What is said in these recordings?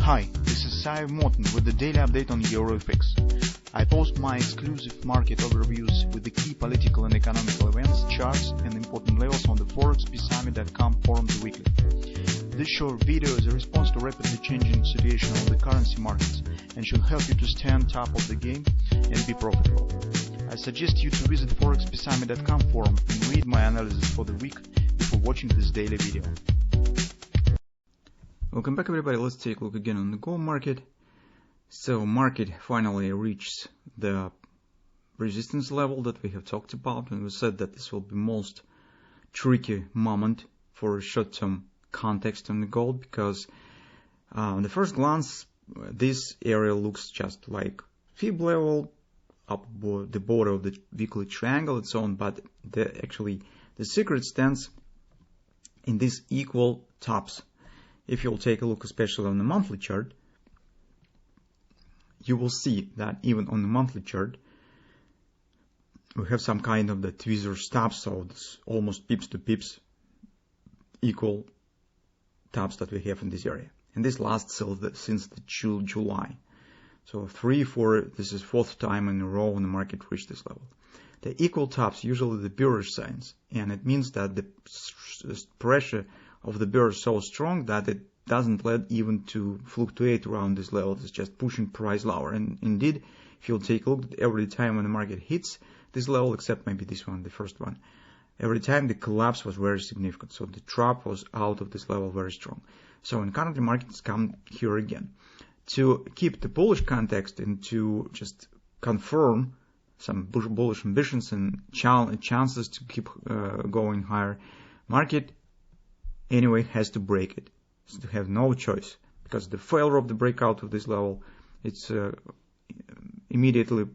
Hi, this is Sive Morten with the daily update on EuroFX. I post my exclusive market overviews with the key political and economical events, charts, and important levels on the ForexPeaceArmy.com forums weekly. This short video is a response to rapidly changing situation on the currency markets and should help you to stay on top of the game and be profitable. I suggest you to visit ForexPeaceArmy.com forum and read my analysis for the week before watching this daily video. Welcome back, everybody. Let's take a look again on the gold market. So market finally reached the resistance level that we have talked about, and we said that this will be most tricky moment for a short-term context on the gold, because on the first glance this area looks just like fib level up the border of the weekly triangle and so on, but actually the secret stands in these equal tops. If you'll take a look especially on the monthly chart, you will see that even on the monthly chart we have some kind of the tweezer stops, so it's almost pips to pips equal tops that we have in this area, and this lasts since the July. So this is fourth time in a row when the market reached this level. The equal tops usually the bearish signs, and it means that the pressure of the bear is so strong that it doesn't let even to fluctuate around this level. It's just pushing price lower. And indeed, if you'll take a look at every time when the market hits this level, except maybe this one, the first one, every time the collapse was very significant. So the drop was out of this level very strong. So in currently markets come here again. To keep the bullish context and to just confirm some bullish ambitions and chances to keep going higher, market anyway has to break it. So to have no choice, because the failure of the breakout of this level, it's immediately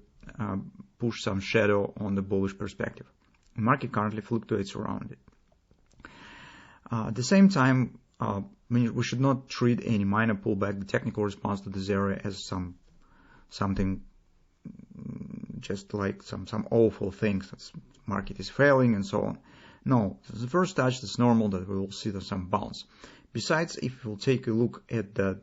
push some shadow on the bullish perspective. The market currently fluctuates around it. At the same time, we should not treat any minor pullback, the technical response to this area, as something just like some awful things. The market is failing and so on. No, the first touch, it's normal that we will see some bounce. Besides, if we'll take a look at the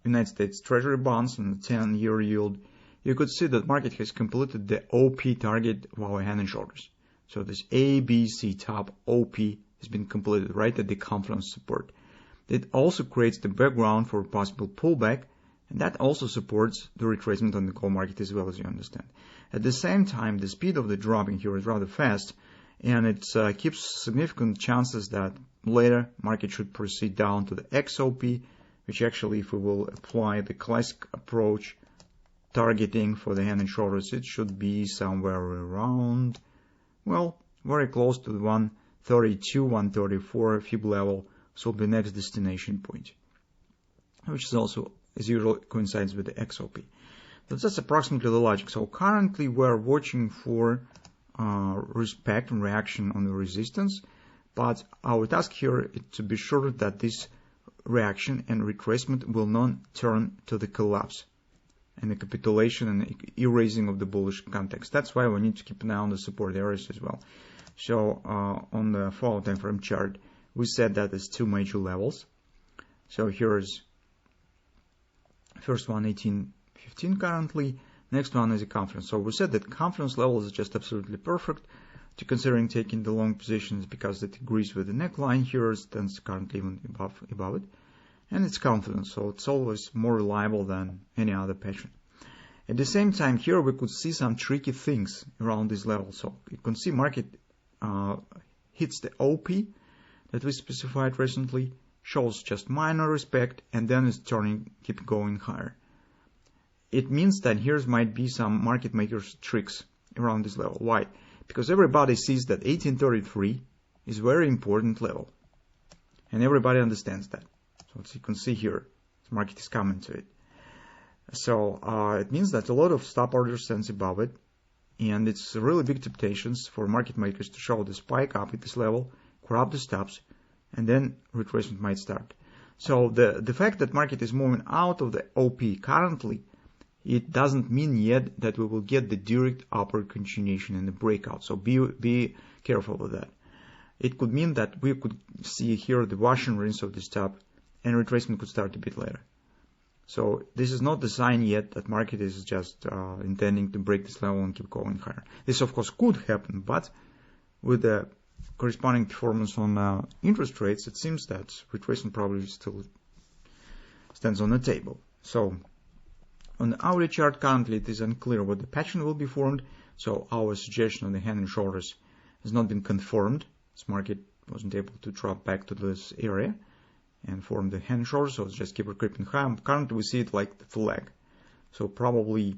United States Treasury bonds and the 10-year yield, you could see that market has completed the OP target of our hand and shoulders. So this ABC top OP has been completed right at the confluence support. It also creates the background for a possible pullback, and that also supports the retracement on the gold market as well, as you understand. At the same time, the speed of the dropping here is rather fast, and it keeps significant chances that later market should proceed down to the XOP, which actually, if we will apply the classic approach targeting for the hand and shoulders, it should be somewhere around, well, very close to the 132, 134 fib level. So will be next destination point, which is also, as usual, coincides with the XOP. So that's approximately the logic. So currently we're watching for respect and reaction on the resistance, but our task here is to be sure that this reaction and retracement will not turn to the collapse and the capitulation and erasing of the bullish context. That's why we need to keep an eye on the support areas as well. So on the 4-hour time frame chart, we said that there's two major levels. So here's first one 1815 currently, next one is a confluence. So we said that confluence level is just absolutely perfect to considering taking the long positions, because it agrees with the neckline here, stands currently even above it, and it's confluence, so it's always more reliable than any other pattern. At the same time, here we could see some tricky things around this level. So you can see market hits the OP that we specified recently, shows just minor respect, and then is keep going higher. It means that here might be some market makers tricks around this level. Why? Because everybody sees that 1833 is a very important level, and everybody understands that. So as you can see here, the market is coming to it. So it means that a lot of stop orders stands above it, and it's really big temptations for market makers to show the spike up at this level, grab the stops, and then retracement might start. So the fact that market is moving out of the OP currently, it doesn't mean yet that we will get the direct upward continuation in the breakout. So be careful with that. It could mean that we could see here the wash and rinse of this top, and retracement could start a bit later. So this is not the sign yet that market is just intending to break this level and keep going higher. This of course could happen, but with the corresponding performance on interest rates, it seems that retracement probably still stands on the table. So on the hourly chart, currently it is unclear what the pattern will be formed. So our suggestion on the hand and shoulders has not been confirmed. This market wasn't able to drop back to this area and form the hand and shoulders, so it's just keep creeping high. Currently we see it like the flag. So probably,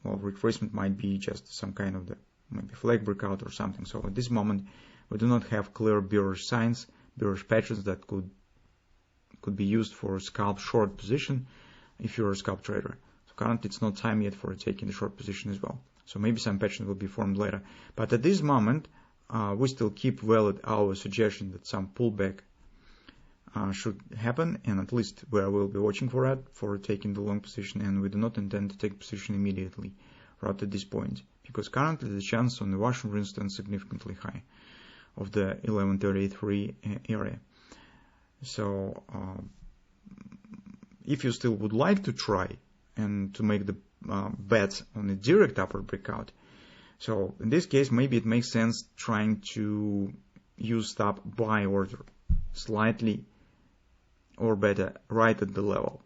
well, retracement might be just some kind of the maybe flag breakout or something. So at this moment we do not have clear bearish signs, bearish patterns that could be used for scalp short position if you're a scalp trader. So currently it's not time yet for taking the short position as well. So maybe some pattern will be formed later. But at this moment, we still keep valid our suggestion that some pullback should happen, and at least where we'll be watching for it for taking the long position, and we do not intend to take position immediately right at this point, because currently the chance on the Russian ring stands significantly high of the 1133 area. So if you still would like to try and to make the bet on a direct upward breakout, so in this case maybe it makes sense trying to use stop buy order slightly or better right at the level.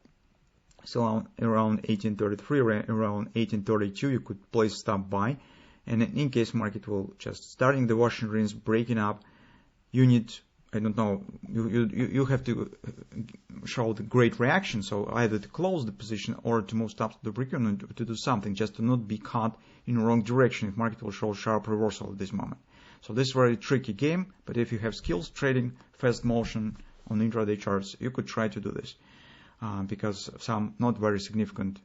So around 1833, around 1832 you could place stop buy, and in case market will just starting the Russian rings breaking up, you need, I don't know, you have to show the great reaction, so either to close the position or to move stops to the break even to do something, just to not be caught in the wrong direction if market will show sharp reversal at this moment. So this is a very tricky game, but if you have skills trading fast motion on intraday charts, you could try to do this, because some not very significant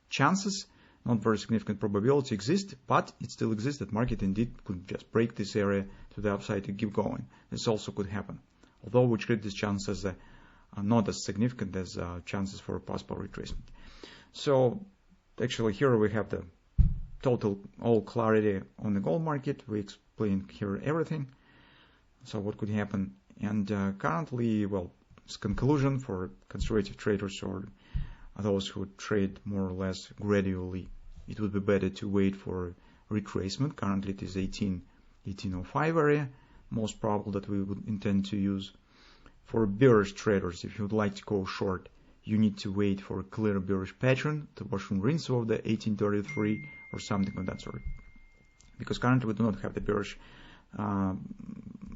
chances, not very significant probability exist, but it still exists that market indeed could just break this area to the upside to keep going. This also could happen, although we treat these chances not as significant as chances for a possible retracement. So actually here we have the total all clarity on the gold market. We explained here everything, so what could happen, and currently, well, as conclusion for conservative traders or those who trade more or less gradually, it would be better to wait for retracement. Currently it is 1805 area, most probable that we would intend to use. For bearish traders, if you would like to go short, you need to wait for a clear bearish pattern, the Russian rinse of the 1833 or something of that sort, because currently we do not have the bearish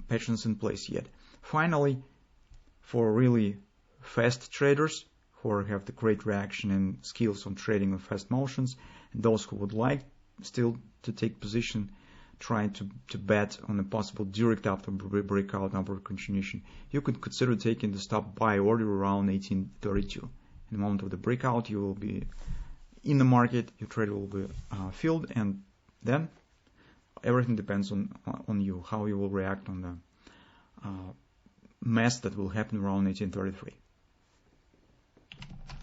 patterns in place yet. Finally, for really fast traders who have the great reaction and skills on trading of fast motions, and those who would like still to take position, trying to bet on a possible direct upward breakout, upward continuation, you could consider taking the stop buy order around 1832. In the moment of the breakout, you will be in the market, your trade will be filled, and then everything depends on you, how you will react on the mess that will happen around 1833.